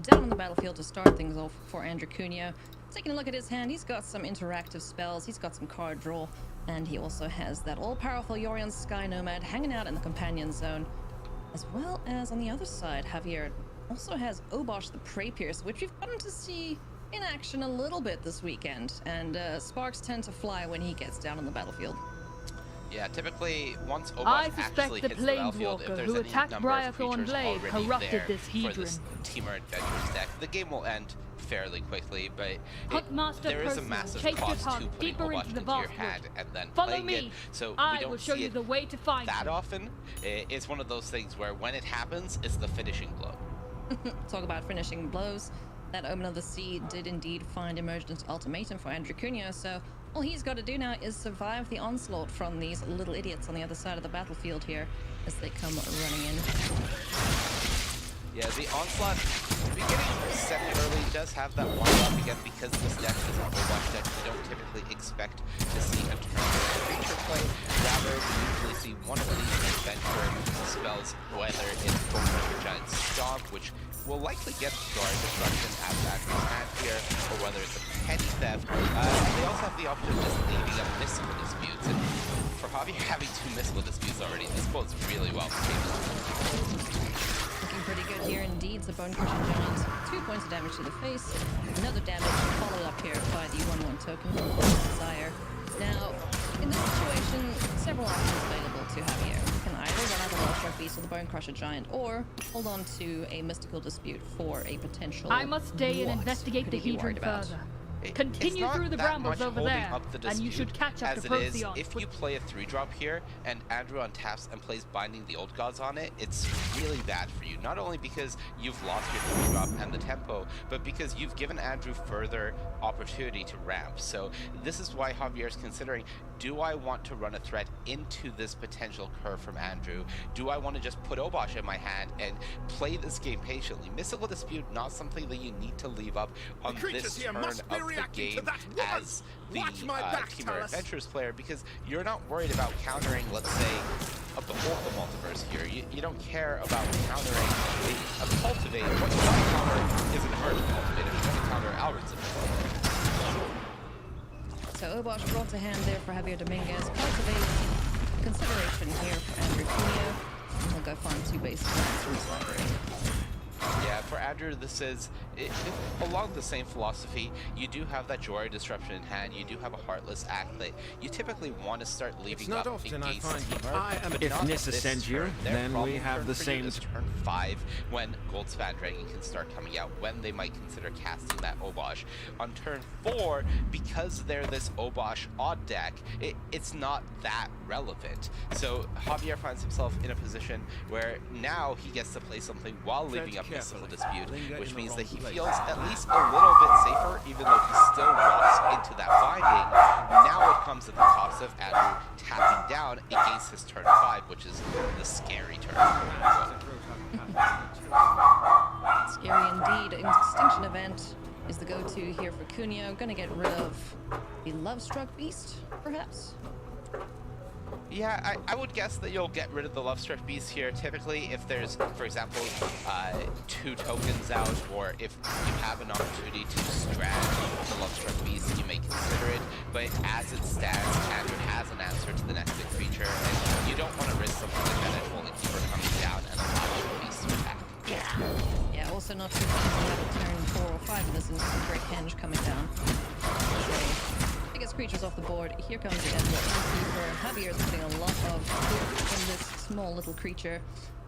down on the battlefield to start things off for Andrew Cunha. Taking a look at his hand, he's got some interactive spells, he's got some card draw, and he also has that all-powerful Yorion Sky Nomad hanging out in the companion zone. As well as on the other side, Javier also has Obosh the Prey Pierce, which we've gotten to see in action a little bit this weekend, and sparks tend to fly when he gets down on the battlefield. Yeah, typically once I Obosh suspect actually the hits the battlefield, if Planeswalker there's who any attacked number of Briarthorn creatures Blade already corrupted there this for Hedron. this Temur Adventures deck, the game will end fairly quickly, but Huntmaster there is a Percival, massive take your cost to target putting deeper Obosh into the into your vast hand wood. and then Follow playing me. it, so we I don't will show see you it the way to find that you. often. It's one of those things where when it happens, it's the finishing blow. Talk about finishing blows. That Omen of the Sea did indeed find Emergent Ultimatum for Andrew Cunha, so all he's got to do now is survive the onslaught from these little idiots on the other side of the battlefield here as they come running in. Yeah, the Onslaught, beginning semi-early, does have that one-up again because this deck is an Overwatch deck. We don't typically expect to see a turn creature play. Rather, we usually see one of these adventure spells, whether it's Bone Giant Stomp, which will likely get Guard Destruction at Andrew's hand here, or whether it's a Petty Theft. They also have the option of just leaving up Mystical Disputes, and for Javier having 2 Mystical Disputes already, this bodes really well for him. Looking pretty good here indeed. The Bone Crushing Giant, 2 points of damage to the face. Another damage followed up here by the 1/1 token from Desire. Now, in this situation, several options available to Javier. You can either run out the Love Beast or the Bone Crusher Giant, or hold on to a Mystical Dispute for a potential. I must stay and what investigate could the he be Hedron worried about? further. It's Continue not through the that brambles much over holding there, up the and you should dispute catch up as to it is, Procyon. if you play a 3-drop here and Andrew untaps and plays Binding the Old Gods on it, it's really bad for you. Not only because you've lost your 3-drop and the tempo, but because you've given Andrew further opportunity to ramp. So this is why Javier is considering, do I want to run a threat into this potential curve from Andrew? Do I want to just put Obosh in my hand and play this game patiently? Mystical Dispute, not something that you need to leave up on this turn of the game as the Temur Adventures player, because you're not worried about countering, let's say, a Beholder Multiverse here. You don't care about countering a Cultivate. What you want to counter isn't hard to cultivate. If you want to counter Albertson. So Obosh brought to hand there for Javier Dominguez. Cultivate consideration here for Andrew Cunha. And he'll go find 2 basic lands from his library. Yeah, for Andrew, this is along the same philosophy. You do have that Joy Disruption in hand. You do have a Heartless Act that you typically want to start leaving up against Temur. If Nissa sends you, then we have the same. Turn 5 when Goldspan Dragon can start coming out, when they might consider casting that Obosh. On turn 4, because they're this Obosh odd deck, it's not that relevant. So Javier finds himself in a position where now he gets to play something while leaving up Mystical Dispute, which means that he feels at least a little bit safer, even though he still walks into that binding. Now it comes at the cost of Andrew tapping down against his turn 5, which is the scary turn. Scary indeed. Extinction Event is the go-to here for Cunha. Gonna get rid of the Lovestruck Beast, perhaps? Yeah, I would guess that you'll get rid of the Lovestruck Beast here. Typically, if there's, for example, 2 tokens out, or if you have an opportunity to strategy the Lovestruck Beast, you may consider it. But as it stands, Andrew has an answer to the next big creature, and you don't want to risk something like that at Holy Keeper coming down and allowing the Beast to attack. Yeah, also not too fast to have a turn 4 or 5 in this instance. Great Henge coming down. So, biggest creatures off the board. Here comes the Edward Keeper. Javier is putting a lot of food in this small little creature,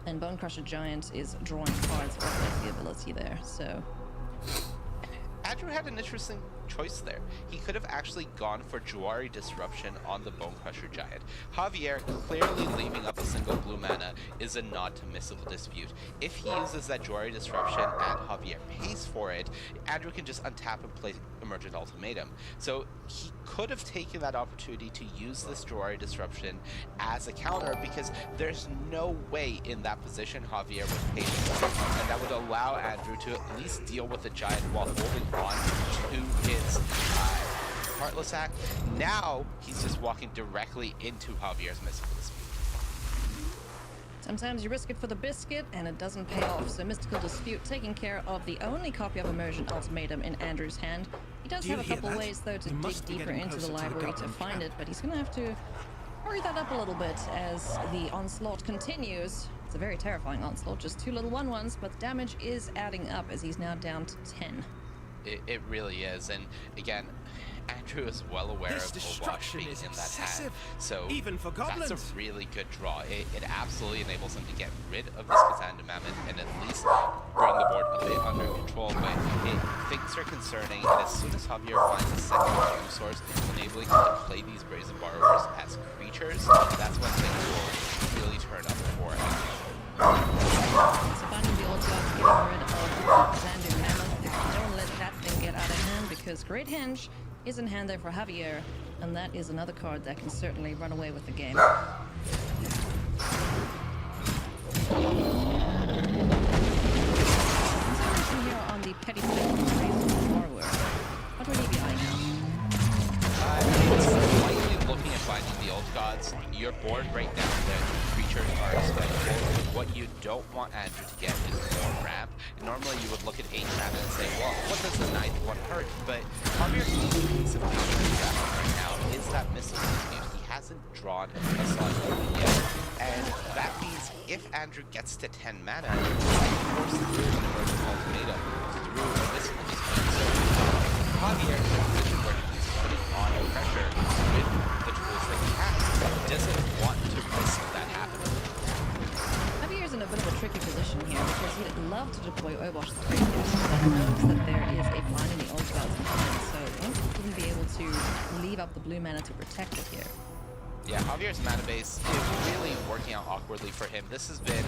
and Bone Crusher Giant is drawing cards off of the ability there. So Andrew had an interesting choice there. He could have actually gone for Jwari Disruption on the Bone Crusher Giant. Javier, clearly leaving up a single blue mana, is a nod to Mystical Dispute. If he uses that Jwari Disruption and Javier pays for it, Andrew can just untap and play Emergent Ultimatum. So he could have taken that opportunity to use this Jwari Disruption as a counter, because there's no way in that position Javier would pay for it, and that would allow Andrew to at least deal with the Giant while holding on to his Heartless Act. Now he's just walking directly into Javier's Mystical Dispute. Sometimes you risk it for the biscuit, and it doesn't pay off. So Mystical Dispute taking care of the only copy of Immersion Ultimatum in Andrew's hand. He does have a couple ways, though, to dig deeper into the library to find it, but he's going to have to hurry that up a little bit as the onslaught continues. It's a very terrifying onslaught, just 2 little 1/1s, but the damage is adding up as he's now down to 10. It really is, and again, Andrew is well aware of Overwatch being in that hand, so even for goblins. That's a really good draw. It absolutely enables him to get rid of this Cassandra Mammoth and at least bring the board a bit under control, but things are concerning, and as soon as Javier finds a second food source, enabling him to play these Brazen Borrowers as creatures, that's when things will really turn up for Andrew. So finding the old gods, getting rid of Cassandra Mammoth, don't let that thing get out of hand, because Great Henge is in hand there for Javier, and that is another card that can certainly run away with the game. Consideration here on the Petty Brazen Borrower. What would he be eyeing? Slightly looking at finding the old gods. Your board right now, the creatures are expendable. What you don't want Andrew to get is more ramp. Normally you would look at 8 mana and say, well, what does the 9th one hurt? But Javier's only piece of right now is that Mystical Dispute. He hasn't drawn a slot yet. And that means if Andrew gets to 10 mana, he might force through an Immersion Ultimatum through a Mystical Dispute. So Javier, in a position where he's putting on pressure with the tools that he has, doesn't want to risk that happening. Javier's in a bit of a tricky position here because he'd love to deploy Obosh the Great Henge, but knows that there is a blind in the old gods behind, so wouldn't be able to leave up the blue mana to protect it here. Yeah, Javier's mana base is really working out awkwardly for him. This has been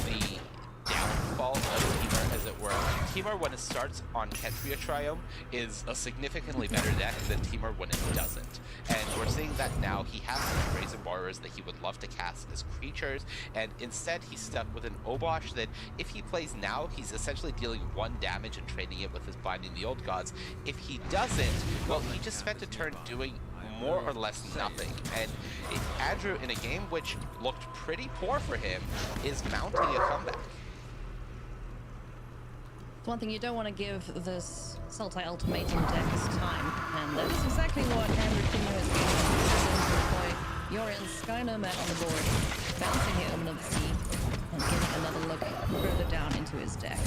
the downfall of Temur, as it were. Temur, when it starts on Ketria Triome, is a significantly better deck than Temur when it doesn't. And we're seeing that now. He has some Brazen Borrowers that he would love to cast as creatures, and instead he's stuck with an Obosh that, if he plays now, he's essentially dealing 1 damage and trading it with his Binding the Old Gods. If he doesn't, well, he just spent a turn doing more or less nothing. And Andrew, in a game which looked pretty poor for him, is mounting a comeback. One thing you don't want to give this Sultai Ultimatum deck is time, and that is exactly what Andrew Cunha is doing. He's going to deploy Yorion's Sky Nomad on the board, bouncing the Omen of the Sea, and getting another look further down into his deck.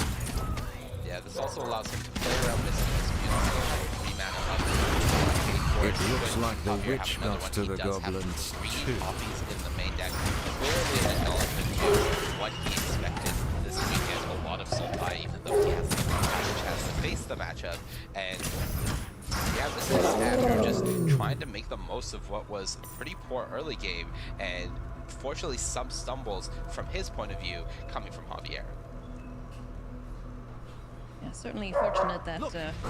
Yeah, this also allows him to play around Mystical Dispute, 3 mana up. It looks like the witch got to the goblins too. Copies in the main deck, clearly an acknowledgement to what he expected this weekend. A lot of Sultai, even though he has the chance to face the matchup. And yeah, this is Andrew just trying to make the most of what was a pretty poor early game, and fortunately some stumbles from his point of view coming from Javier. Yeah, certainly fortunate that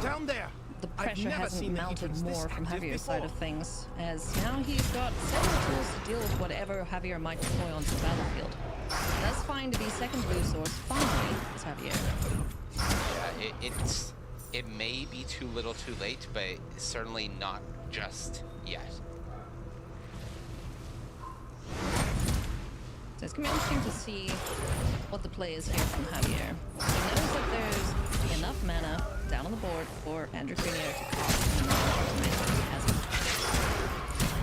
Down there. the pressure hasn't mounted more from Javier's side of things, as now he's got several tools to deal with whatever Javier might deploy onto the battlefield. Does find the second blue source finally is Javier. Yeah, it may be too little too late, but certainly not just yet. So it's going to be interesting to see what the play is here from Javier. He knows that there's enough mana down on the board for Andrew Cunha to cost him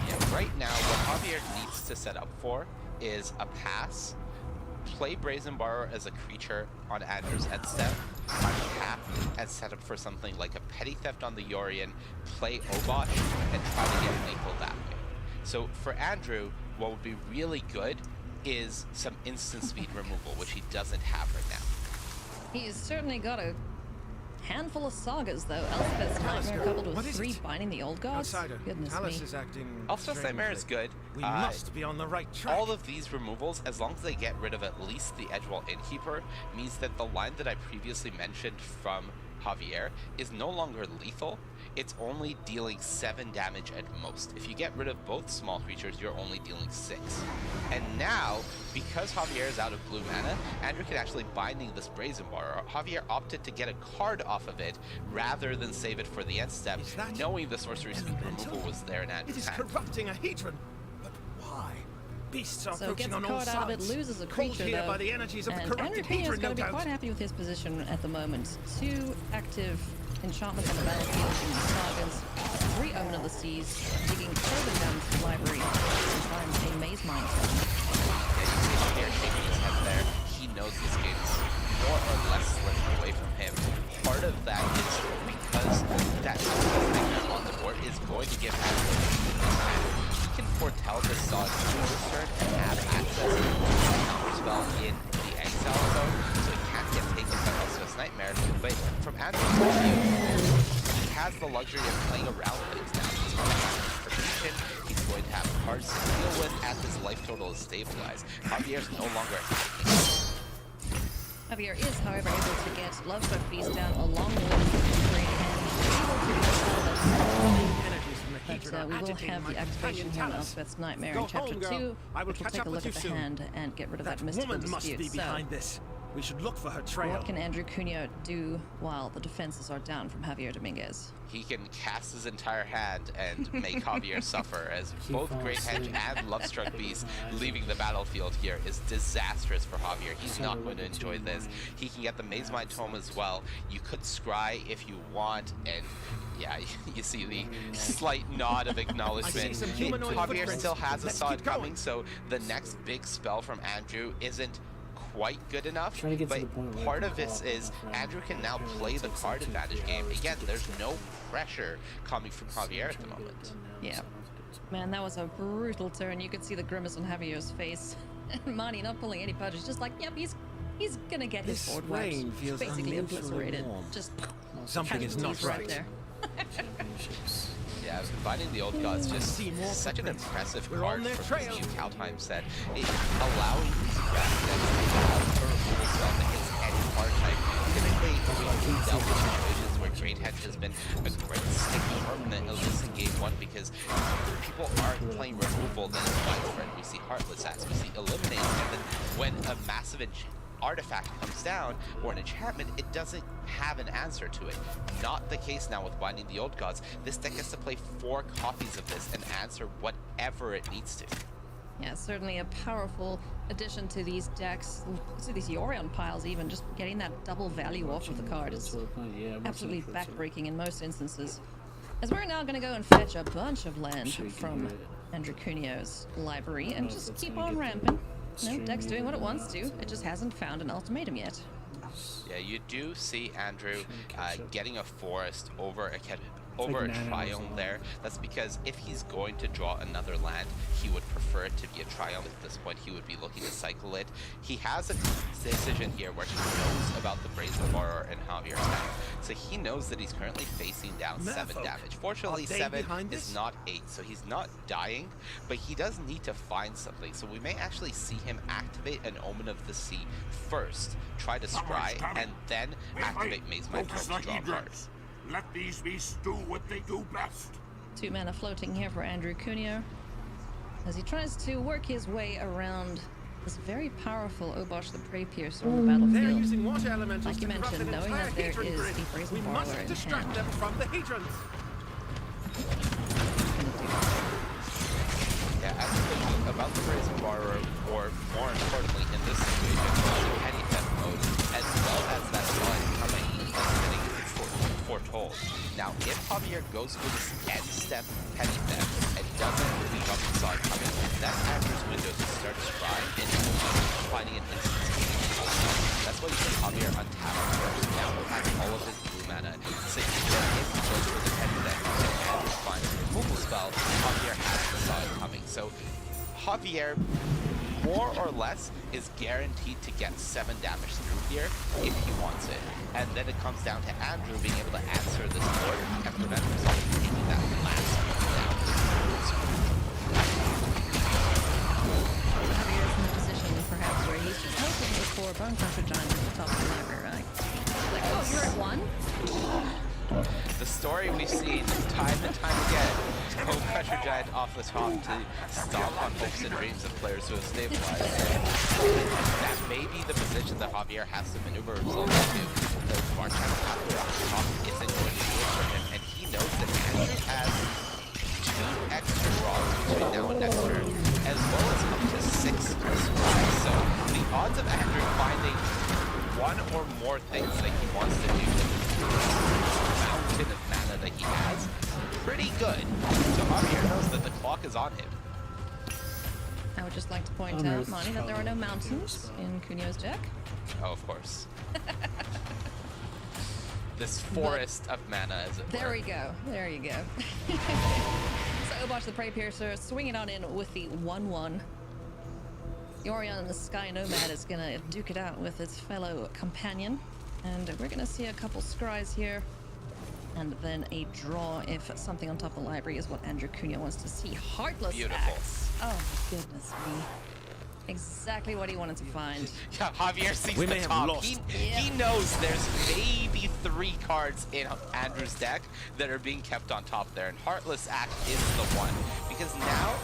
Yeah, right now, what Javier needs to set up for is a pass, play Brazen Borrower as a creature on Andrew's end step, untap, and set up for something like a Petty Theft on the Yorion, play Obosh, and try to get lethal that way. So for Andrew, what would be really good is some instant speed removal, which he doesn't have right now. He's certainly got a handful of sagas, though. Elspeth's Nightmare coupled with 3 Binding the Old Gods. Outsider. Goodness Talus me. is acting Elspeth's Nightmare is good. We must be on the right track. All of these removals, as long as they get rid of at least the Edgewall Innkeeper, means that the line that I previously mentioned from Javier is no longer lethal. It's only dealing 7 damage at most. If you get rid of both small creatures, you're only dealing 6. And now, because Javier is out of blue mana, Andrew can actually Binding this Brazen Borrower. Javier opted to get a card off of it rather than save it for the end step, knowing the sorcery speed removal was there in Andrew's It is hand. corrupting a Hedron. But why? beasts are So approaching gets a on all card out of it, sides. loses a Called creature here though. by the energies of the And corrupted Andrew Cunio's Hedron, going no to be doubt. quite happy with his position at the moment. 2 active enchantments on the battlefield in the Sagas, 3 Omen of the Seas, digging further down to the library, sometimes a Maze Mine. Yeah, you see Javier shaking his head there. He knows this game's more or less slipped away from him. Part of that is because that thing on the board is going to give Andrew he can foretell this Zod turn and have access to the counter spell in the exile zone, so it can't get taken by Elspeth's Nightmare. But from Andrew's point of view, he has the luxury of playing around things now. He's going to have protection, he's going to have cards to deal with as his life total is stabilized. Javier's no longer Javier is, however, able to get Lovestruck Beast down along with the Great Energies from the Hedron are we will agitating have my the activation companion here in Talus. Elspeth's Nightmare Go in Chapter home, girl. 2, I will which will catch take up a with look you at the soon. hand and get rid of that That mystical woman must dispute. be behind this. We should look for her So, trail. what can Andrew Cunio do while the defenses are down from Javier Dominguez? he can cast his entire hand and make Javier suffer, as both Great Hedge and Lovestruck Beast leaving the battlefield here is disastrous for Javier. He's not going to enjoy this. He can get the Maze Mind Tome as well. You could scry if you want, and yeah, you see the slight nod of acknowledgement. some humanoid Javier footprints. still has a Let's Sod keep going. coming, so the next big spell from Andrew isn't quite good enough, Trying to get to but the point where part I of can this call is enough, right? Andrew can now Totally play the takes card like 2 to advantage 3 game. hours to Again, get there's to no pressure coming from Javier at the moment. Yeah. Man, that was a brutal turn. You could see the grimace on Javier's face. And Marty not pulling any punches, just like, yep, he's gonna get his This board wiped. rain feels Basically unusually obliterated. warm. Just Something is not casualties right right. there. Championships. Yeah, Finding the Old Gods just See more such an footprints. impressive We're card on their from trail. this Kaltheim set. It allowing you to grab against a removal spell against any card type. Typically, we've dealt with situations where Great Hedge has been a great sticky permanent, at least in game 1, because people aren't playing removal, then it's widespread. We see Heartless Axe, we see Eliminate, and then when a massive artifact comes down, or an enchantment, it doesn't have an answer to it. Not the case now with Binding the Old Gods. This deck gets to play 4 copies of this and answer whatever it needs to. Yeah, certainly a powerful addition to these decks, to these Yorion piles even. Just getting that double value off of the card is absolutely backbreaking in most instances. As we're now going to go and fetch a bunch of land Sure you can from do it. Andrew Cunio's library and know if just that's keep gonna on get ramping. No, stream deck's doing what it wants to. views. It just hasn't found an ultimatum yet. Yeah, you do see Andrew catch up. getting a forest over a over a Nano triome as well. there. That's because if he's going to draw another land, he would prefer it to be a triome. At this point, he would be looking to cycle it. He has a decision here where he knows about the Brazen Borrower and Javier's deck. So he knows that he's currently facing down 7 Merfolk. damage. Fortunately, Are they 7 behind is this? not 8, so he's not dying, but he does need to find something. So we may actually see him activate an Omen of the Sea first, try to scry, and then activate Maze Mind Focus to the draw a card. Hedrons. Let these beasts do what they do best. 2 mana floating here for Andrew Cunio as he tries to work his way around this very powerful Obosh the Prey Piercer on the They're battlefield. using water elementals Like you to corrupt mentioned, an knowing entire that there Hedron is grid. the Brazen We Borrower must in distract hand. them from the Hedrons. Yeah, as we're thinking about the Brazen Borrower, or more importantly in this situation, the Penny Theft mode, as well as that line coming and getting foretold. Now, if Javier goes for this end step Penny Theft and doesn't leave up the side coming, that's Andrew's window to start scrying and finding an instance. That's why you see Javier untap first. Now he'll have all of his blue mana. So if he goes for the Penny Theft and Andrew finds a removal spell, Javier has the side coming. So Javier, more or less, is guaranteed to get 7 damage through here if he wants it. And then it comes down to Andrew being able to answer this board and prevent himself from taking that last down. Javier's in a position perhaps where he's just hoping for Bone Crusher Giant at the top of the library, right? Like, oh, you're at 1? The story we've seen time and time again. Bone Crusher Giant off the top to stomp on hopes and dreams of players who have stabilized. That may be the position that Javier has to maneuver himself into. The Marchand Pathway off the top isn't going to do it for him, and he knows that Andrew has 2 extra draws between now and next turn, as well as up to things that he wants to do, the mountain of mana that he has, pretty good. So Javier knows that the clock is on him. I would just like to point out, Monty, that there are no mountains in Cunio's deck. Oh, of course. This forest of mana, as it were. There we go. There you go. So Obosh the Prey Piercer swinging on in with the 1-1. Yorion the Sky Nomad is gonna duke it out with its fellow companion. And we're gonna see a couple scries here. And then a draw if something on top of the library is what Andrew Cunio wants to see. Heartless Beautiful. Axe. Oh, goodness me. Exactly what he wanted to find. Yeah, Javier sees We the may have top. lost. He knows there's maybe 3 cards in Andrew's deck that are being kept on top there, and Heartless Act is the one. Because now,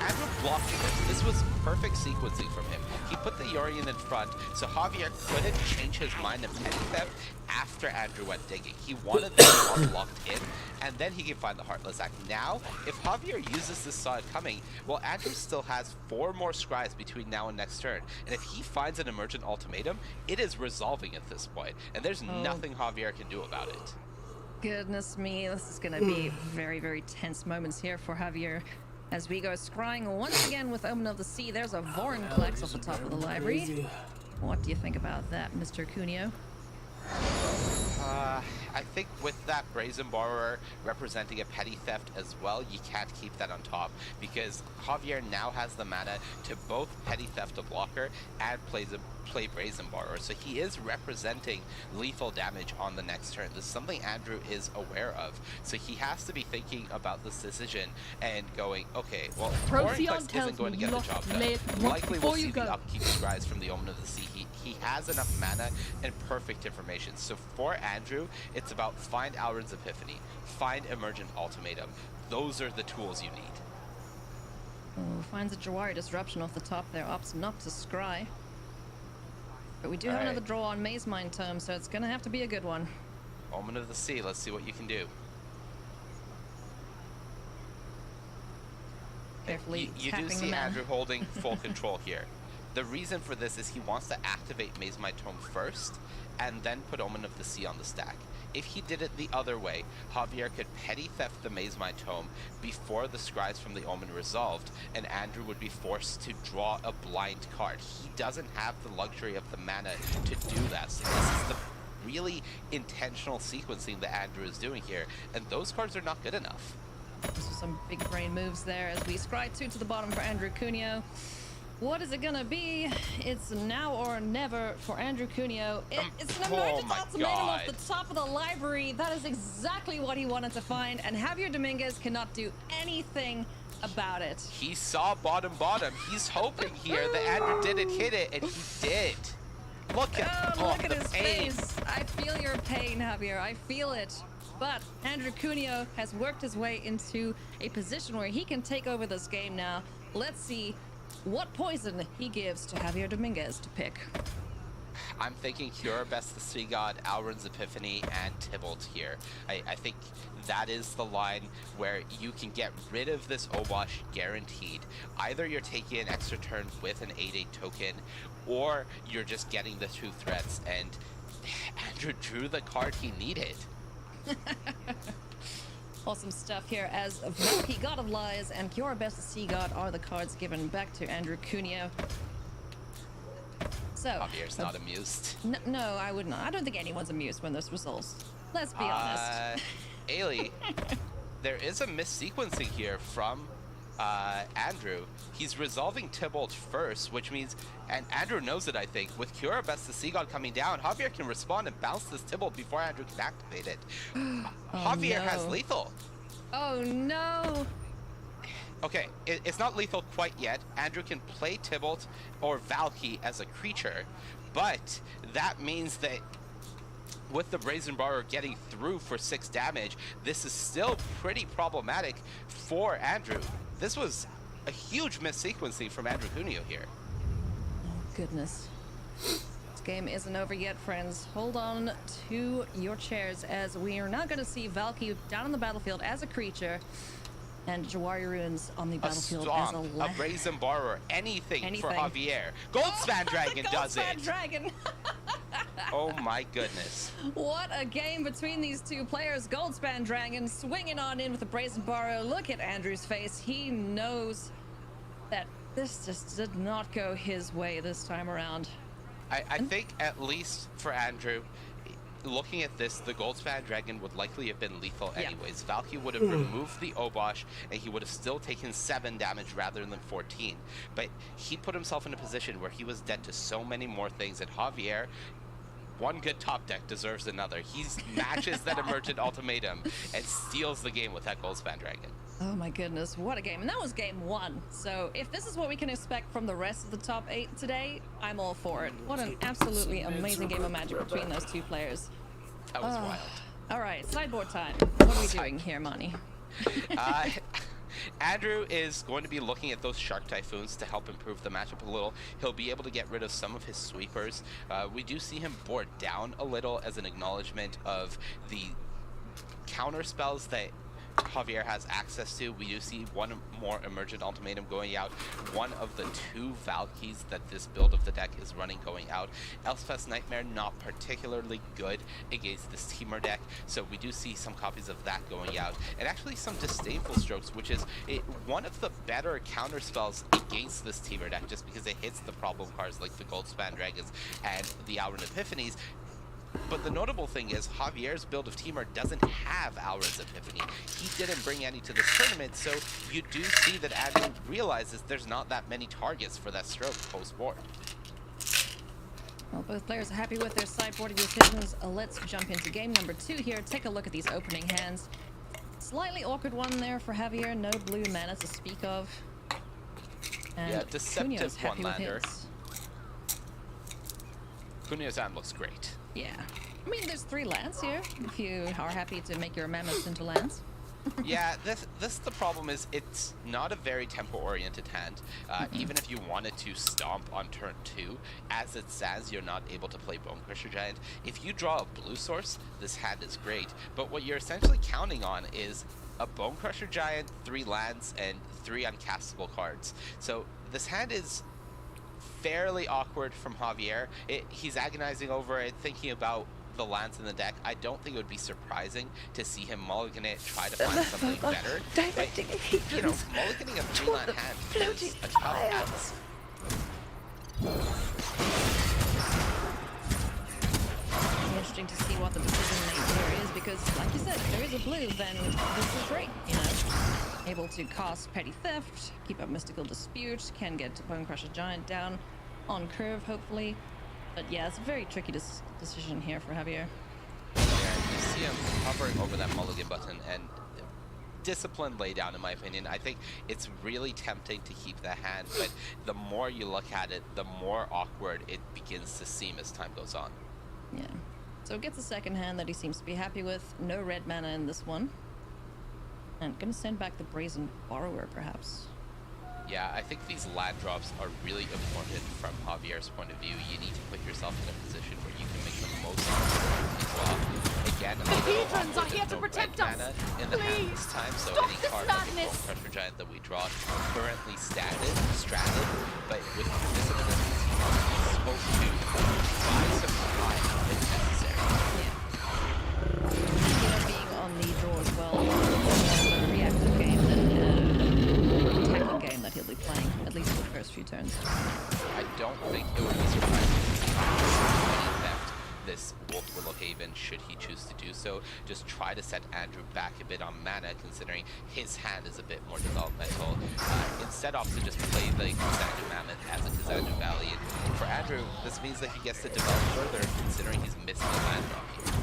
Andrew blocked this. This was perfect sequencing from him. He put the Yorion in front, so Javier couldn't change his mind of Petty Theft after Andrew went digging. He wanted the block locked in, and then he can find the Heartless Act. Now, if Javier uses this saw it coming, well, Andrew still has 4 more scries between now and next turn. And if he finds an Emergent Ultimatum, it is resolving at this point, and there's nothing Javier can do about it. Goodness me, this is gonna be very, very tense moments here for Javier. As we go scrying once again with Omen of the Sea, there's a Vorinclex off the top of the library. What do you think about that, Mr. Cunio? I think with that Brazen Borrower representing a Petty Theft as well, you can't keep that on top, because Javier now has the mana to both Petty Theft a blocker and play Brazen Borrower, so he is representing lethal damage on the next turn. This is something Andrew is aware of, so he has to be thinking about this decision and going, okay, well, Procyon Vorinclex tells isn't going to me get you the lost job done. Late once Likely we'll before you see the go. upkeep scries from the Omen of the Sea. He has enough mana and perfect information. So for Andrew, it's about find Alrund's Epiphany, find Emergent Ultimatum. Those are the tools you need. Oh, finds a Jawari Disruption off the top there, opts not to scry. But we do have Alright. another draw on Maze Mind Tome, so it's gonna have to be a good one. Omen of the Sea, let's see what you can do. Carefully You do tapping the see mana. Andrew holding full control here. The reason for this is he wants to activate Maze My Tome first, and then put Omen of the Sea on the stack. If he did it the other way, Javier could Petty Theft the Maze My Tome before the scries from the Omen resolved, and Andrew would be forced to draw a blind card. He doesn't have the luxury of the mana to do that, so this is the really intentional sequencing that Andrew is doing here, and those cards are not good enough. So some big brain moves there as we scry 2 to the bottom for Andrew Cunio. What is it gonna be? It's now or never for Andrew Cunio. It's an oh emergent my ultimatum off God. the top of the library. That is exactly what he wanted to find, and Javier Dominguez cannot do anything about it. He saw bottom. He's hoping here that Andrew didn't hit it, and he did. Look at, Look at the his pain. face. I feel your pain, Javier. I feel it. But Andrew Cunio has worked his way into a position where he can take over this game now. Let's see what poison he gives to Javier Dominguez to pick. I'm thinking Cure, Best the Sea God, Alrund's Epiphany, and Tybalt here. I think that is the line where you can get rid of this Obosh guaranteed. Either you're taking an extra turn with an 8/8 token, or you're just getting the 2 threats, and Andrew drew the card he needed. Awesome stuff here as Valky, God of Lies, and Cure Best Sea God are the cards given back to Andrew Cunio. So, Javier's not amused. no, I would not. I don't think anyone's amused when this results. Let's be honest. Ailey, there is a missequencing here from Andrew. He's resolving Tybalt first, which means, and Andrew knows it, I think, with Cura Best the Sea God coming down, Javier can respond and bounce this Tybalt before Andrew can activate it. Javier has no. lethal. Oh no! Okay, it's not lethal quite yet. Andrew can play Tybalt or Valky as a creature, but that means that with the Brazen Borrower getting through for 6 damage, this is still pretty problematic for Andrew. This was a huge missequencing from Andrew Cunio here. Oh, goodness. This game isn't over yet, friends. Hold on to your chairs as we are now going to see Valky down on the battlefield as a creature and Jawari Ruins on the A battlefield Stomp, as a a Brazen Borrower, anything for Anything. Javier. Goldspan Dragon the does Goldspan it! Dragon! Oh my goodness. What a game between these two players. Goldspan Dragon swinging on in with the Brazen Borrow. Look at Andrew's face. He knows that this just did not go his way this time around. I think at least for Andrew, looking at this, the Goldspan Dragon would likely have been lethal Yeah. anyways. Valky would have removed the Obosh, and he would have still taken 7 damage rather than 14. But he put himself in a position where he was dead to so many more things, and Javier, one good top deck deserves another. He matches that Emergent Ultimatum and steals the game with that Goldspan Dragon. Oh my goodness, what a game. And that was game 1. So if this is what we can expect from the rest of the top 8 today, I'm all for it. What an absolutely amazing game of Magic between those two players. That was wild. All right, sideboard time. What are we doing here, Monty? Andrew is going to be looking at those Shark Typhoons to help improve the matchup a little. He'll be able to get rid of some of his sweepers. We do see him board down a little as an acknowledgement of the counter spells that Javier has access to. We do see one more Emergent Ultimatum going out. One of the 2 Valkyries that this build of the deck is running going out. Elspeth's Nightmare not particularly good against this Temur deck, so we do see some copies of that going out. And actually some Disdainful Strokes, which is one of the better counter spells against this Temur deck, just because it hits the problem cards like the Goldspan Dragons and the Auron Epiphanies. But the notable thing is Javier's build of Temur doesn't have Auron's Epiphany. He didn't bring any to this tournament, so you do see that Andrew realizes there's not that many targets for that stroke post-board. Well, both players are happy with their sideboard decisions. Let's jump into game number 2 here. Take a look at these opening hands. Slightly awkward one there for Javier. No blue mana to speak of. And Yeah, deceptive Cunha's happy with one-lander. his. Cunha's hand looks great. Yeah. I mean, there's 3 lands here, if you are happy to make your mammoths into lands. Yeah, this the problem is it's not a very tempo-oriented hand. Even if you wanted to stomp on turn 2, as it stands, you're not able to play Bonecrusher Giant. If you draw a blue source, this hand is great. But what you're essentially counting on is a Bonecrusher Giant, 3 lands, and 3 uncastable cards. So this hand is fairly awkward from Javier. He's agonizing over it, thinking about the lands in the deck. I don't think it would be surprising to see him mulligan it, try to find something better. But, you know, mulliganing a 3-land hand is a tough ask. Interesting to see what the decision made here is, because, like you said, if there is a blue, then this is great, you know. Able to cast Petty Theft, keep up Mystical Dispute, can get Bonecrusher Giant down on curve, hopefully. But yeah, it's a very tricky decision here for Javier. Yeah, you see him hovering over that mulligan button, and disciplined laydown, in my opinion. I think it's really tempting to keep that hand, but the more you look at it, the more awkward it begins to seem as time goes on. Yeah. So gets a second hand that he seems to be happy with. No red mana in this one. And gonna send back the Brazen Borrower, perhaps. Yeah, I think these land drops are really important from Javier's point of view. You need to put yourself in a position where you can make the most of the draw. Again, The Hedrons are here to protect us. in the hand Please, this time, so stop any this card like a madness. Bonecrusher Giant that we draw currently stradded, but with this ability, he's supposed to buy some time if necessary. Yeah. You know, being on the draw as well, more of a reactive game than an attacking game that he'll be playing, at least for the first few turns. I don't think it would be surprising to see any theft this Wolf Willow Haven should he choose to do so. Just try to set Andrew back a bit on mana, considering his hand is a bit more developmental. Instead opt to just play the Kazandu Mammoth as a Kazandu Valley. And for Andrew, this means that he gets to develop further, considering he's missing a land drop here.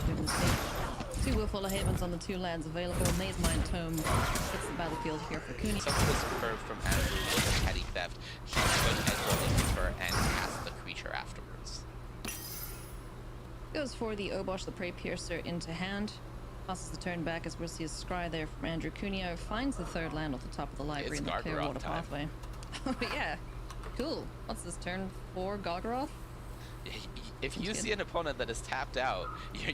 We can see 2 Wolf Willow Havens on the 2 lands available. Maze Mind Tome hits the battlefield here for Cooney. Some of this curve from Andrew with a Petty Theft, he could Edward into her and cast the creature afterwards. Goes for the Obosh the Prey Piercer into hand. Passes the turn back as we'll see a scry there from Andrew Cunha. Finds the 3rd land off the top of the library It's in the clear Gargaroth water time. pathway. Oh yeah. Cool. What's this, turn 4 Gargaroth? If you see an opponent that is tapped out,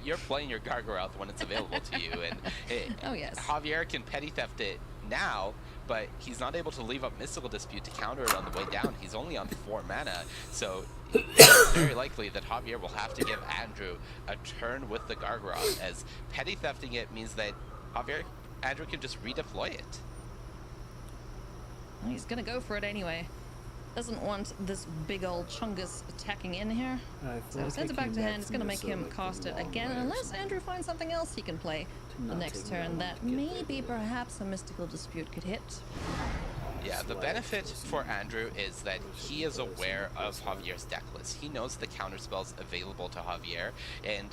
you're playing your Gargaroth when it's available to you. And Oh, yes. Javier can Petty Theft it now, but he's not able to leave up Mystical Dispute to counter it on the way down. He's only on 4 mana, so It's very likely that Javier will have to give Andrew a turn with the Gargaroth, as petty thefting it means that Andrew can just redeploy it. Well, he's gonna go for it anyway. Doesn't want this big old Chungus attacking in here. So sends it back to hand. It's gonna make him cast it again, unless Andrew finds something else he can play the next turn that maybe perhaps a mystical dispute could hit. Yeah, the benefit for Andrew is that he is aware of Javier's deck list. He knows the counter spells available to Javier, and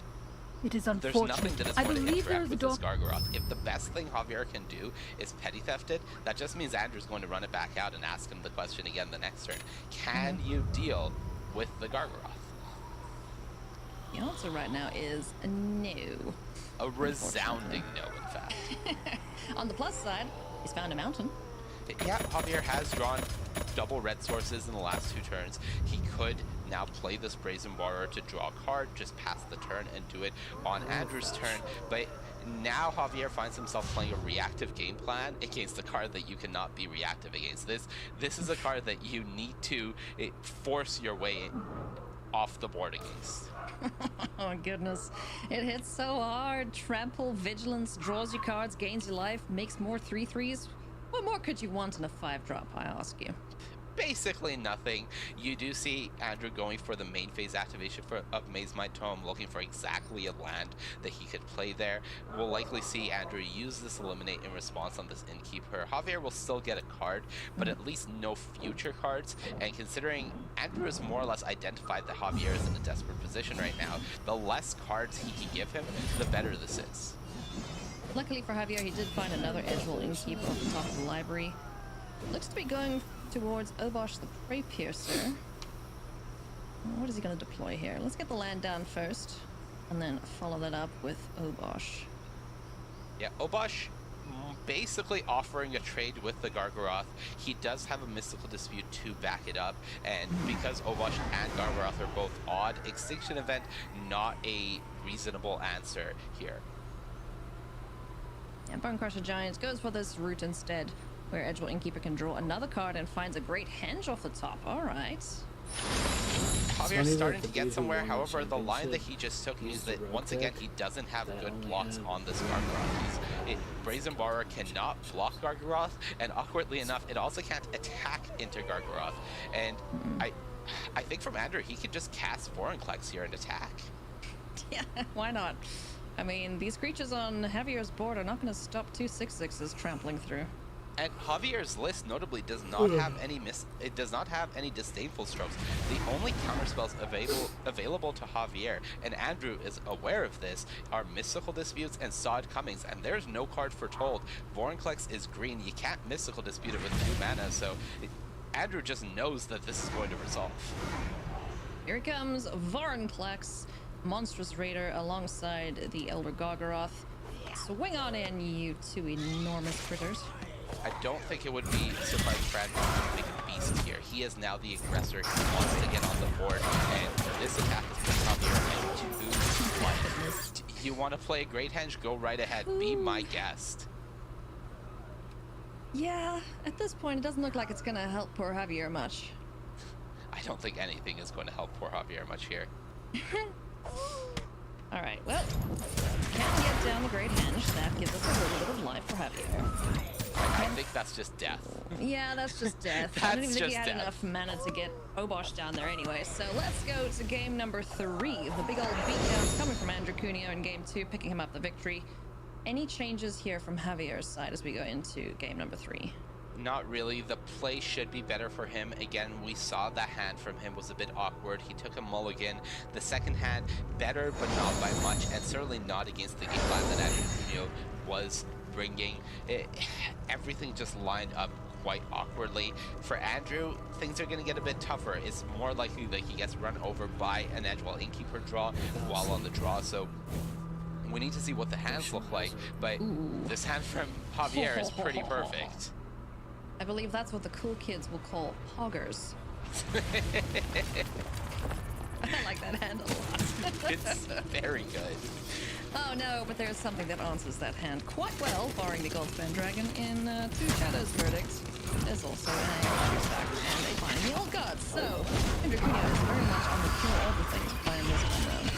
It is there's nothing that is I going to believe there interact is a with door. this Gargaroth. If the best thing Javier can do is petty theft it, that just means Andrew's going to run it back out and ask him the question again the next turn. Can you deal with the Gargaroth? The answer right now is no. A resounding no, in fact. On the plus side, he's found a mountain. Yeah, Javier has drawn double red sources in the last 2 turns. He could now play this Brazen Borrower to draw a card, just pass the turn and do it on Andrew's turn. But now Javier finds himself playing a reactive game plan against a card that you cannot be reactive against. This is a card that you need to force your way off the board against. Oh goodness, it hits so hard. Trample, Vigilance, draws you cards, gains you life, makes more 3/3s. What more could you want in a 5-drop, I ask you? Basically nothing. You do see Andrew going for the main phase activation of Maze Might Tome, looking for exactly a land that he could play there. We'll likely see Andrew use this Eliminate in response on this Innkeeper. Javier will still get a card, but at least no future cards. And considering Andrew has more or less identified that Javier is in a desperate position right now, the less cards he can give him, the better this is. Luckily for Javier, he did find another Edgewall Innkeeper off the top of the library. Looks to be going towards Obosh the Prey Piercer. What is he going to deploy here? Let's get the land down first, and then follow that up with Obosh. Yeah, Obosh basically offering a trade with the Gargaroth. He does have a Mystical Dispute to back it up, and because Obosh and Gargaroth are both odd, Extinction Event not a reasonable answer here. And Bonecrusher Giant goes for this route instead, where Edgewall Innkeeper can draw another card and finds a great henge off the top. Alright. Javier's starting to get somewhere, however, the line that he just took means that, once again, he doesn't have good blocks on this Gargaroth. Brazen Borrower cannot block Gargaroth, and awkwardly enough, it also can't attack into Gargaroth. And I think from Andrew, he could just cast Vorinclex here and attack. Yeah, why not? I mean, these creatures on Javier's board are not going to stop 2 6/6s trampling through. And Javier's list notably does not have any it does not have any disdainful strokes. The only counterspells available to Javier, and Andrew is aware of this, are Mystical Disputes and Sod Cummings, and there's no card foretold. Vorinclex is green. You can't Mystical Dispute it with 2 mana, so Andrew just knows that this is going to resolve. Here comes Vorinclex, Monstrous Raider alongside the Elder Gargaroth. Swing on in, you 2 enormous critters. I don't think it would be surprising for Andrew to make a beast here. He is now the aggressor. He wants to get on the board, and this attack is put Javier into 2. You want to play a Great Henge? Go right ahead. Be my guest. Yeah, at this point, it doesn't look like it's going to help poor Javier much. I don't think anything is going to help poor Javier much here. Alright, well, can't get down the Great Henge. That gives us a little bit of life for Javier. I think that's just death. Yeah, that's just death. I don't even think he had enough mana to get Obosh down there anyway. So let's go to game number 3. The big old beatdown's coming from Andrew Cuneo in game 2, picking him up the victory. Any changes here from Javier's side as we go into game number 3? Not really. The play should be better for him. Again, we saw that hand from him was a bit awkward. He took a mulligan. The second hand, better, but not by much, and certainly not against the game plan that Andrew Cuneo was bringing. Everything just lined up quite awkwardly. For Andrew, things are going to get a bit tougher. It's more likely that he gets run over by an Edgewall Innkeeper draw while on the draw, so we need to see what the hands look like, but this hand from Javier is pretty perfect. I believe that's what the cool kids will call poggers. I like that hand a lot. It's very good. Oh no, but there's something that answers that hand quite well, barring the Goldspan Dragon in Two Shadows verdicts. There's also an Angel stack and a Find the Old Gods. So, Andrew Cunha is very much on the kill all the things playing this one though.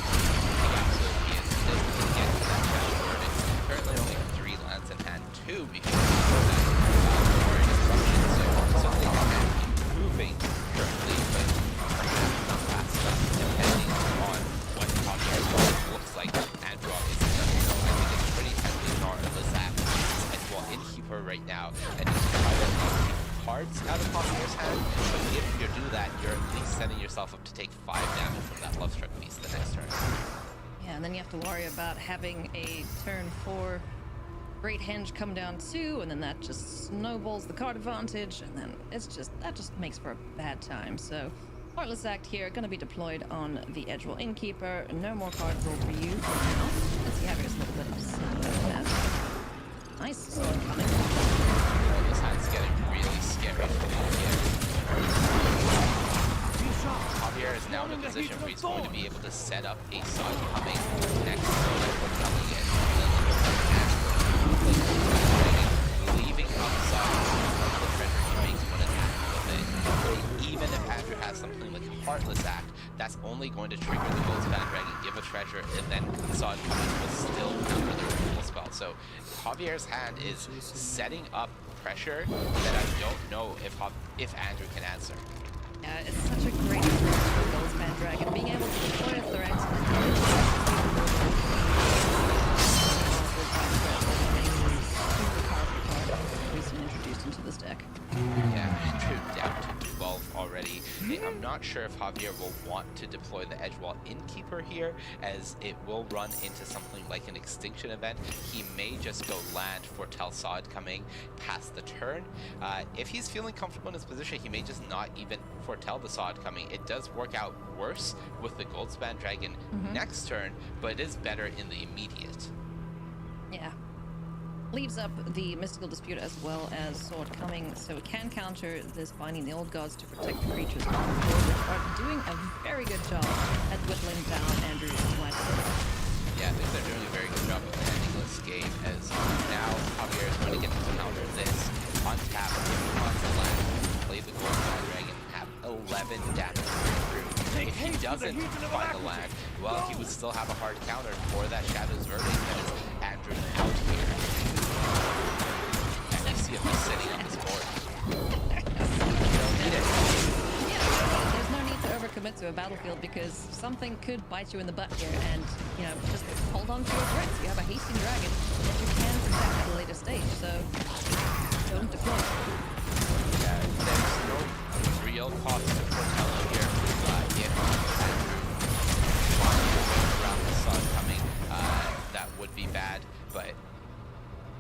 Absolutely is. He doesn't get to that shadow verdict. Currently only 3 lands in hand 2 because of that Warrior Disruption. So something that can be moving currently, but not fast enough depending on what Javier looks like. Andrew obviously doesn't know. I think it's pretty tempting for Lizak as well Innkeeper right now and just try to keep cards out of Javier's hand. But if you do that, you're at least setting yourself up to take 5 damage from that Love Struck Beast the next turn. Yeah, and then you have to worry about having a turn 4 Great Henge come down too, and then that just snowballs the card advantage, and then that just makes for a bad time. So Heartless Act here going to be deployed on the Edgewall Innkeeper. No more card draw for you for now. Let's see Javier's a little bit upset about that. Nice sword coming. Oh, this hand's getting really scary for Javier is now in a position where he's going to be able to set up a side coming next turn for coming in. Leaving outside the treasure, he makes one attack with it. Even if Andrew has something like Heartless Act, that's only going to trigger the Goldspan Dragon, give a treasure, and then Sod Coming will still counter the removal spell. So Javier's hand is setting up pressure that I don't know if Andrew can answer. Yeah, it's such a great experience for the Goldspan Dragon, being able to deploy a threat and super powerful card recently introduced into this deck. Yeah, Andrew down to 12 already. I'm not sure if Javier will want to deploy the Edgewall Innkeeper here, as it will run into something like an Extinction event. He may just go land for Sod coming past the turn. If he's feeling comfortable in his position, he may just not even foretell the Sod coming. It does work out worse with the Goldspan Dragon next turn, but it is better in the immediate. Yeah. Leaves up the Mystical Dispute as well as Sword Coming, so it can counter this Binding the Old Gods to protect the creatures on the board, which are doing a very good job at whittling down Andrew's life. Yeah, I think they're doing a very good job of ending this game, as now Javier is going to get to counter this, untap, on the land, play the Goldspan Dragon, have 11 damage through. If he doesn't find the land, well, he would still have a hard counter for that Shadow's Verdict that is Andrew out here. And you see him just sitting on this board. Don't need it. Yeah, there's no need to overcommit to a battlefield because something could bite you in the butt here, and you know, just hold on to your threats. You have a hasting dragon that you can protect at a later stage, so don't deploy. Yeah, there's no real cost to foretelling here. If Andrew wants to wait around the sun coming, that would be bad, but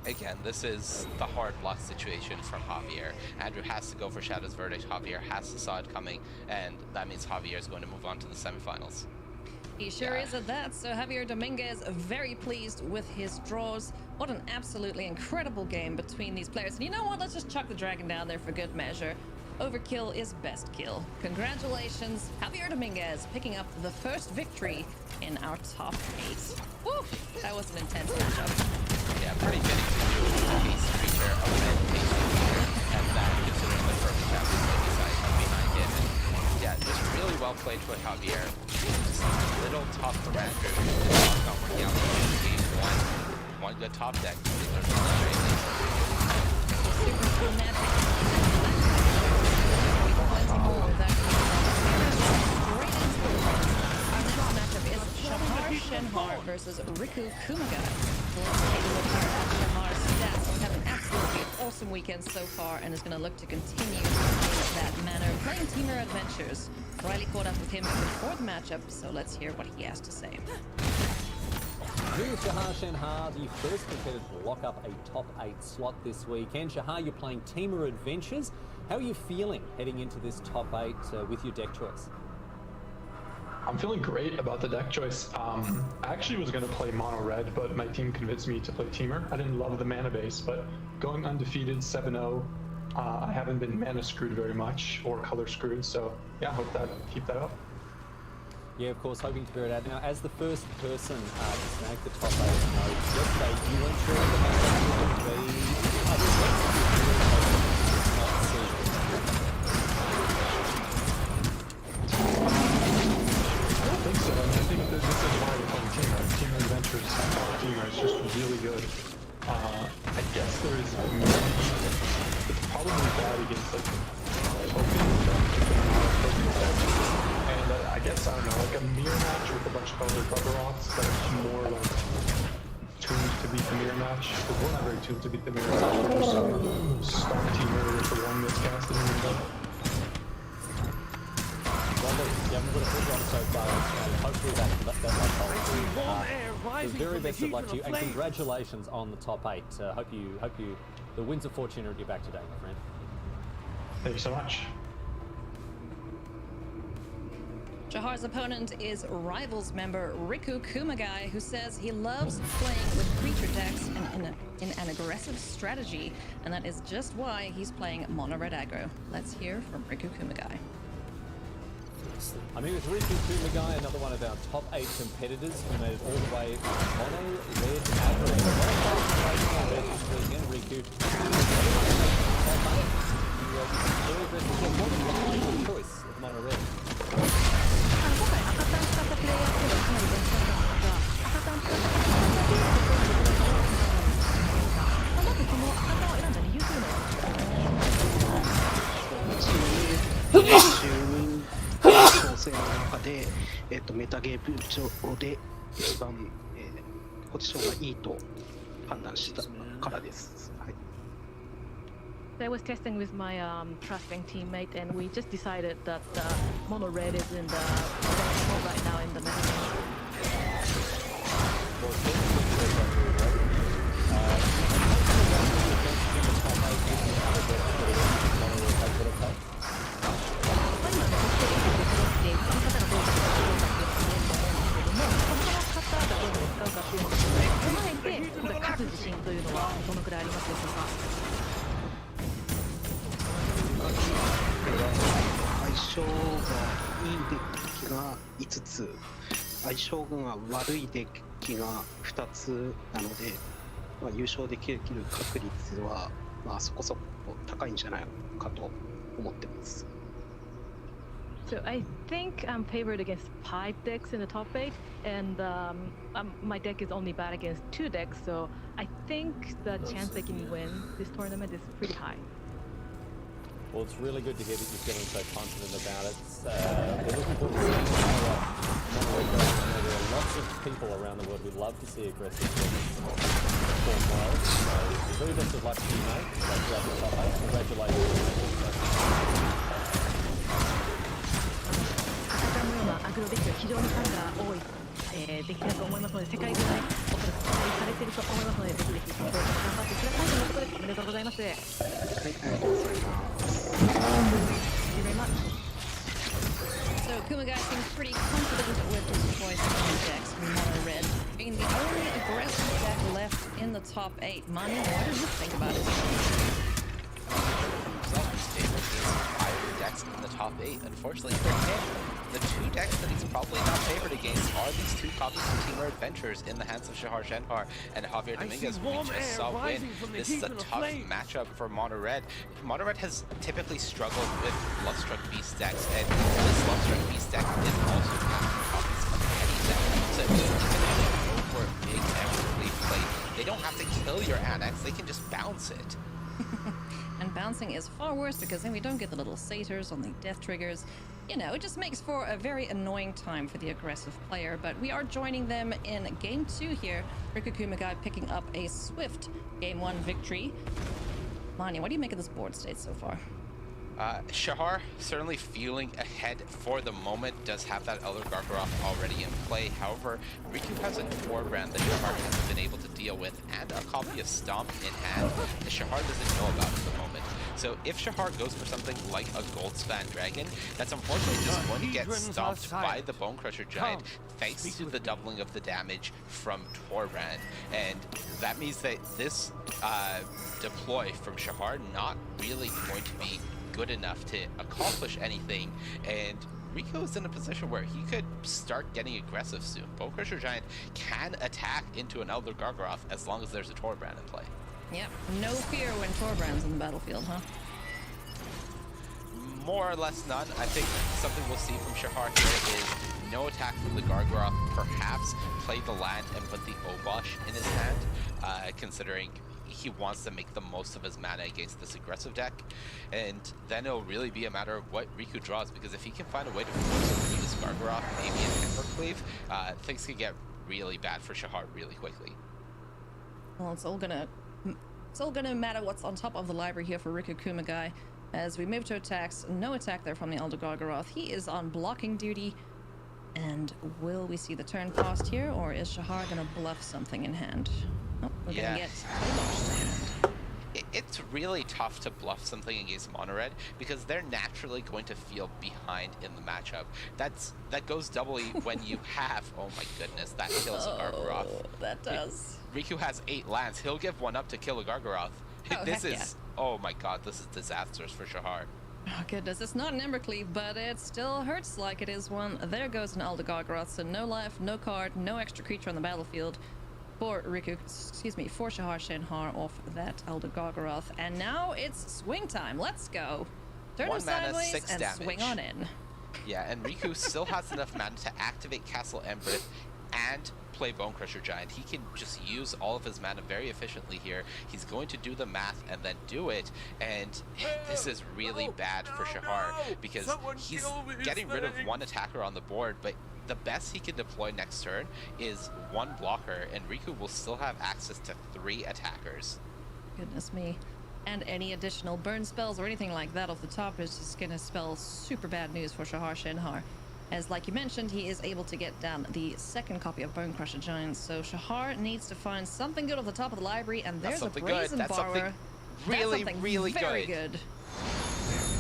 again, this is the hard luck situation from Javier. Andrew has to go for Shadow's Verdict, Javier has the Sod coming, and that means Javier is going to move on to the semifinals. He sure is at that, so Javier Dominguez very pleased with his draws. What an absolutely incredible game between these players. And you know what, let's just chuck the dragon down there for good measure. Overkill is best kill. Congratulations, Javier Dominguez picking up the first victory in our top 8. Woo! That was an intense matchup. Yeah, pretty fitting to do a Beast Creature, a red Beast Creature, and that considering the perfect champion beside behind him. And yeah, just really well played for Javier. Just a little tough for Andrew. Not working out in game 1. One good top deck. Super cool magic. Plenty more of that. Straight into the win. Our next matchup is Shahar Shenhar versus Riku Kumaga. Let's take a look here at Shahar's stats. He's had an absolutely awesome weekend so far and is going to look to continue in that manner. Playing Teamer Adventures. Riley caught up with him before the matchup, so let's hear what he has to say. Here's Shahar Shenhar, the first competitor to lock up a top 8 slot this weekend. Shahar, you're playing Teamer Adventures. How are you feeling heading into this top 8 with your deck choice? I'm feeling great about the deck choice. I actually was going to play mono red, but my team convinced me to play Teamer. I didn't love the mana base, but going undefeated 7-0, I haven't been mana screwed very much or color screwed. So yeah, I hope that keep that up. Yeah, of course, hoping to bear it out. Now, as the first person to snag the top 8 node, yesterday you weren't sure if the match was going to be I don't think so. I think that this is why we're playing Teamer. Teamer Adventures Teamer is just really good. I guess there is maybe it's probably bad against like tokens and I guess I don't know, like a mirror match with a bunch of other Guggeroths that are more like tuned to beat the mirror match. Because we're not very tuned to beat the mirror match. We're just stock Teamer with the one miscast and then you haven't got a good run so far, and hopefully that Warm air the rising very from the best of heat luck of to you, a and flame. congratulations on the top 8. Hope you, the winds of fortune are at your back today, my friend. thank you so much. Shahar's opponent is Rivals member Riku Kumagai, who says he loves playing with creature decks and in an aggressive strategy, and that is just why he's playing mono red aggro. Let's hear from Riku Kumagai. I mean, with Riku Kumagai, another one of our top 8 competitors who made it all the way from mono red aggro. Again, Riku. Very aggressive. What is the choice of mono red? 今回赤タン使ったプレイヤーっていうのはかなり勉強だったんですが、赤タン使ったプレイヤーっていうのはまずこの赤タンを選んだ理由というのは構成の中で、メタゲーム上で一番、ポジションがいいと判断したからです。はい。I was testing with my trusting teammate, and we just decided that mono red is in the best spot right now in the meta. Eye 相がいいデッキが5つ、相性が悪いデッキが2つなので、優勝できる確率は、そこそこ高いんじゃないかと思ってます。So I think I'm favored against 5 decks in the top 8, and my deck is only bad against 2 decks, so I think the chance I can win this tournament is pretty high. Well, it's really good to hear that you're feeling so confident about it. We're looking forward to seeing mono red go. I know there are lots of people around the world who'd love to see aggressive decks perform well. So, the very best of luck to you, mate. Congratulations. 赤タンのようなアグロデッキは非常にファンが多い、デッキだと思いますので、世界中でおそらく期待されていると思いますので、ぜひぜひ頑張ってくださいということで、おめでとうございます。はい、ありがとうございます。Thank you very much. So Kumagai seems pretty confident with his choice of decks from mono red, being the only aggressive deck left in the top 8. Mani, what did you think about his Decks in the top 8. Unfortunately for him, the 2 decks that he's probably not favored against are these 2 copies of Teamer Adventures in the hands of Shahar Shenpar and Javier Dominguez. We just saw win. This is a tough matchup for Mono Red. Mono Red has typically struggled with Lovestruck Beast decks, and this Lovestruck Beast deck is also copies of any deck. So even if they go for a big extra play, they don't have to kill your Annex, they can just bounce it. And bouncing is far worse because then we don't get the little satyrs on the death triggers. You know, it just makes for a very annoying time for the aggressive player, but we are joining them in Game 2 here. Riku Kumagai picking up a swift Game 1 victory. Mani, what do you make of this board state so far? Shahar certainly feeling ahead for the moment, does have that Elder Gargaroth already in play. However, Riku has a Tor brand that Shahar hasn't been able to deal with, and a copy of Stomp in hand that Shahar doesn't know about at the moment. So if Shahar goes for something like a Goldspan Dragon, that's unfortunately just going to get stomped by the Bone Crusher Giant, thanks to the doubling of the damage from Tor brand. And that means that this deploy from Shahar not really going to be good enough to accomplish anything, and Riku is in a position where he could start getting aggressive soon. Bone Crusher Giant can attack into an Elder Gargaroth as long as there's a Torbrand in play. Yep, no fear when Torbrand's on the battlefield, huh? More or less none. I think something we'll see from Shahar here is no attack from the Gargaroth, perhaps play the land and put the Obosh in his hand, considering he wants to make the most of his mana against this aggressive deck. And then it'll really be a matter of what Riku draws, because if he can find a way to force him to use Gargaroth, maybe an Embercleave, things can get really bad for Shahar really quickly. Well, it's all gonna matter what's on top of the library here for Riku Kumagai. As we move to attacks, no attack there from the Elder Gargaroth. He is on blocking duty. And will we see the turn past here, or is Shahar gonna bluff something in hand? Oh, we're gonna get Obosh to hand. It's really tough to bluff something against Mono Red because they're naturally going to feel behind in the matchup. That goes doubly when you have, oh my goodness, that kills a Gargaroth. That does. Riku has 8 lands. He'll give one up to kill a Gargaroth. Oh, This heck is, oh my god, this is disastrous for Shahar. Oh goodness, it's not an Embercleave, but it still hurts like it is one. There goes an Elder Gargaroth, so no life, no card, no extra creature on the battlefield for for Shahar Shenhar off that Elder Gargaroth. And now it's swing time. Let's go. Turn him 1 mana, sideways 6 and damage. swing on in. Yeah, and Riku still has enough mana to activate Castle Embereth and play Bone Crusher Giant. He can just use all of his mana very efficiently here. He's going to do the math and then do it, and this is really bad for Shahar because he's getting rid of 1 attacker on the board, but the best he can deploy next turn is 1 blocker, and Riku will still have access to 3 attackers. Goodness me. And any additional burn spells or anything like that off the top is just gonna spell super bad news for Shahar Shenhar. As like you mentioned, he is able to get down the 2nd copy of Bone Crusher Giant, so Shahar needs to find something good off the top of the library, and there's a Brazen That's Borrower. something really, That's something really very good.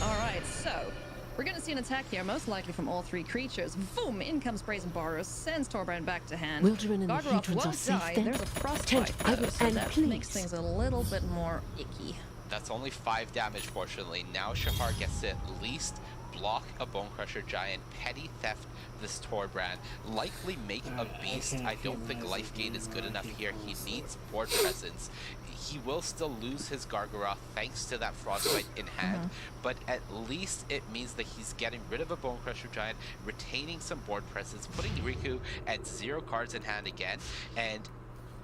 Alright, so we're gonna see an attack here, most likely from all 3 creatures. Boom! In comes Brazen Borrower, sends Torbrand back to hand. Wildren and the Gargaroth Hedrons are won't safe die. then? There's a Frostbite Tent, though, so and that please. makes things a little bit more icky. That's only 5 damage, fortunately. Now Shahar gets to at least block a Bone Crusher Giant, petty theft this Torbrand, likely make a beast. I don't think life gain is good enough here. He needs board presence. He will still lose his Gargaroth thanks to that Frostbite in hand, but at least it means that he's getting rid of a Bone Crusher Giant, retaining some board presence, putting Riku at 0 cards in hand again, and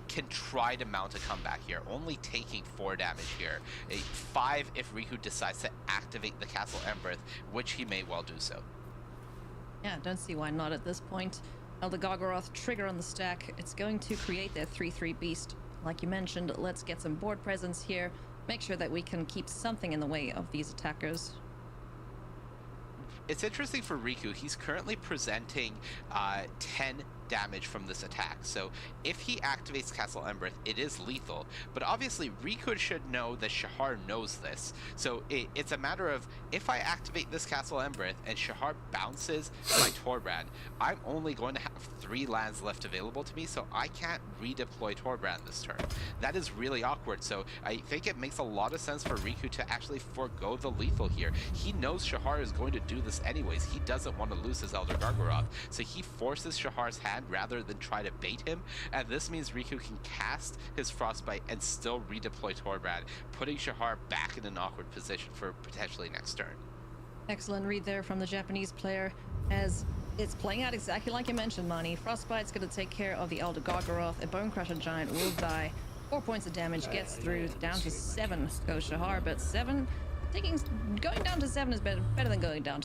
can try to mount a comeback here, only taking 4 damage here. 5 if Riku decides to activate the Castle Embereth, which he may well do so. Yeah, don't see why not at this point. Elder Gargaroth trigger on the stack. It's going to create their 3/3 beast. Like you mentioned, let's get some board presence here. Make sure that we can keep something in the way of these attackers. It's interesting for Riku. He's currently presenting 10 damage from this attack. So if he activates Castle Embereth, it is lethal. But obviously, Riku should know that Shahar knows this. So it's a matter of, if I activate this Castle Embereth and Shahar bounces my Torbrand, I'm only going to have 3 lands left available to me, so I can't redeploy Torbrand this turn. That is really awkward. So I think it makes a lot of sense for Riku to actually forego the lethal here. He knows Shahar is going to do this anyways. He doesn't want to lose his Elder Gargaroth. So he forces Shahar's hand rather than try to bait him, and this means Riku can cast his Frostbite and still redeploy Torbrand, putting Shahar back in an awkward position for potentially next turn. Excellent read there from the Japanese player, as it's playing out exactly like you mentioned, Mani. Frostbite's going to take care of the Elder Gargaroth. A Bone Crusher Giant will die. 4 points of damage, gets through, down to 7 goes Shahar, but 7, going down to 7 is better than going down to